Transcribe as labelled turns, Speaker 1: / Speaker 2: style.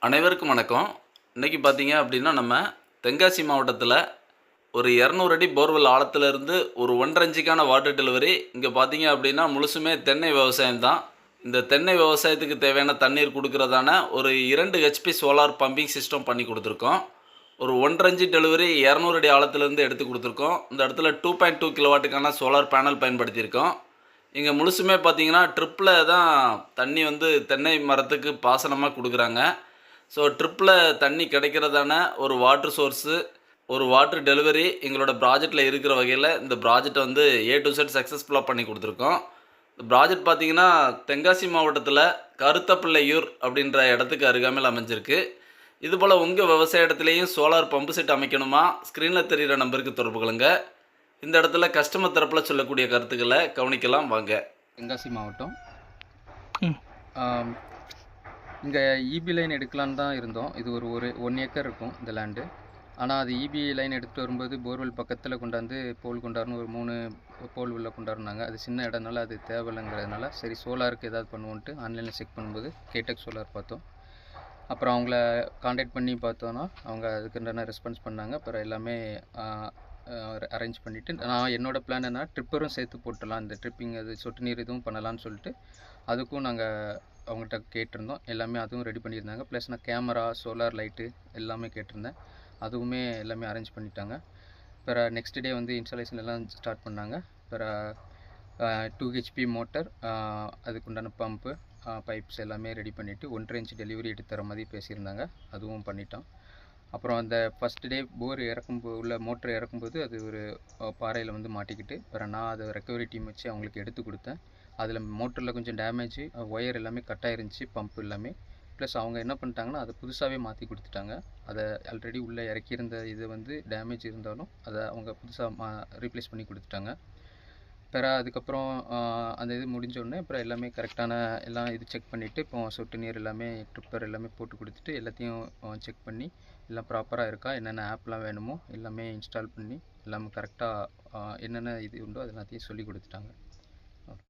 Speaker 1: அனைவருக்கும் வணக்கம். இன்னைக்கு பார்த்தீங்க அப்படின்னா, நம்ம தென்காசி மாவட்டத்தில ஒரு 200 அடி போர்வெல் ஆழத்திலிருந்து ஒரு 1 1/2 இன்ச்சுக்கான வாட்டர் டெலிவரி. இங்க பார்த்தீங்க அப்படின்னா, முழுசுமே தென்னை விவசாயம் தான். இந்த தென்னை விவசாயத்துக்கு தேவையான தண்ணீர் குடுக்கிறதான ஒரு 2 ஹெச்பி சோலார் பம்பிங் சிஸ்டம் பண்ணி குடுத்துருக்கோம். ஒரு 1 1/2 இன்ச் டெலிவரி 200 அடி ஆழத்திலிருந்து எடுத்து குடுத்துருக்கோம். இந்த இடத்துல 2.2 கிலோவாட்டுக்கான சோலார் பேனல் பயன்படுத்தியிருக்கோம். இங்க முழுசுமே பார்த்தீங்கன்னா, ட்ரிப்ல தான் தண்ணி வந்து தென்னை மரத்துக்கு பாசனமா குடுக்குறாங்க. ஸோ ட்ரிப்பில் தண்ணி கிடைக்கிறதான ஒரு வாட்டர் சோர்ஸு, ஒரு வாட்டர் டெலிவரி எங்களோட ப்ராஜெக்ட்டில் இருக்கிற வகையில் இந்த ப்ராஜெக்ட்டை வந்து ஏ டு இசட் சக்ஸஸ்ஃபுல்லாக பண்ணி கொடுத்துருக்கோம். இந்த ப்ராஜெக்ட் பார்த்தீங்கன்னா, தென்காசி மாவட்டத்தில் கருத்தப்பிள்ளையூர் அப்படின்ற இடத்துக்கு அருகாமையில் அமைஞ்சிருக்கு. இதுபோல் உங்கள் விவசாய இடத்துலையும் சோலார் பம்பு செட் அமைக்கணுமா? ஸ்க்ரீனில் தெரிகிற நம்பருக்கு தொடர்பு கொள்ளுங்க. இந்த இடத்துல கஸ்டமர் தரப்பில் சொல்லக்கூடிய கருத்துக்களை கவனிக்கலாம் வாங்க.
Speaker 2: தென்காசி மாவட்டம்.
Speaker 3: ம்.
Speaker 2: இங்கே இபி லைன் எடுக்கலான்னு தான் இருந்தோம். இது ஒரு 1 ஏக்கர் இருக்கும் இந்த லேண்டு. ஆனால் அது இபி லைன் எடுத்துகிட்டு வரும்போது போர்வெல் பக்கத்தில் கொண்டாந்து போல் கொண்டாடணும், ஒரு 3 போல் உள்ள கொண்டாடுனாங்க. அது சின்ன இடம்னால அது தேவையில்லைங்கிறதுனால சரி சோலாருக்கு ஏதாவது பண்ணுவோன்ட்டு ஆன்லைனில் செக் பண்ணும்போது கேடெக் சோலார் பார்த்தோம். அப்புறம் அவங்கள காண்டாக்ட் பண்ணி பார்த்தோன்னா அவங்க அதுக்குண்டான ரெஸ்பான்ஸ் பண்ணாங்க. அப்புறம் எல்லாமே அரேஞ்ச் பண்ணிவிட்டு நான் என்னோடய பிளான் என்ன, ட்ரிப்பரும் சேர்த்து போட்டுடலாம், இந்த ட்ரிப்பிங் அது சொட்டு நீர் இதுவும் பண்ணலான்னு சொல்லிட்டு அதுக்கும் நாங்கள் அவங்கள்ட்ட கேட்டிருந்தோம். எல்லாமே அதுவும் ரெடி பண்ணியிருந்தாங்க. ப்ளஸ் நான் கேமரா, சோலார் லைட்டு எல்லாமே கேட்டிருந்தேன். அதுவுமே எல்லாமே அரேஞ்ச் பண்ணிட்டாங்க. அப்புறம் நெக்ஸ்ட் டே வந்து இன்ஸ்டாலேஷன் எல்லாம் ஸ்டார்ட் பண்ணாங்க. அப்புறம் 2 ஹெச்பி மோட்டர், அதுக்குண்டான பம்பு, பைப்ஸ் எல்லாமே ரெடி பண்ணிவிட்டு 1 1/2 இன்ச் டெலிவரி எடுத்து தர மாதிரி பேசியிருந்தாங்க. அதுவும் பண்ணிட்டோம். அப்புறம் அந்த ஃபஸ்ட் டே போர் உள்ள மோட்டர் இறக்கும்போது அது ஒரு பாறையில் வந்து மாட்டிக்கிட்டு, அப்புறம் நான் அதை ரெக்கவரி டீம் வச்சு அவங்களுக்கு எடுத்து கொடுத்தேன். அதில் மோட்டரில் கொஞ்சம் டேமேஜ், ஒயர் எல்லாமே கட் ஆயிருந்துச்சு, பம்ப் எல்லாமே. ப்ளஸ் அவங்க என்ன பண்ணிட்டாங்கன்னா அதை புதுசாகவே மாற்றி கொடுத்துட்டாங்க. அதை ஆல்ரெடி உள்ளே இறக்கியிருந்த இது வந்து டேமேஜ் இருந்தாலும் அதை அவங்க புதுசாக ரீப்ளேஸ் பண்ணி கொடுத்துட்டாங்க. அதுக்கப்புறம் அந்த இது முடிஞ்சோடனே அப்புறம் எல்லாமே கரெக்டான எல்லாம் இது செக் பண்ணிவிட்டு இப்போ சொட்டு நீர் எல்லாமே ட்ரிப்பர் எல்லாமே போட்டு கொடுத்துட்டு எல்லாத்தையும் செக் பண்ணி எல்லாம் ப்ராப்பராக இருக்கா, என்னென்ன ஆப்லாம் வேணுமோ எல்லாமே இன்ஸ்டால் பண்ணி எல்லாமே கரெக்டாக என்னென்ன இது உண்டோ அது எல்லாத்தையும் சொல்லி கொடுத்துட்டாங்க.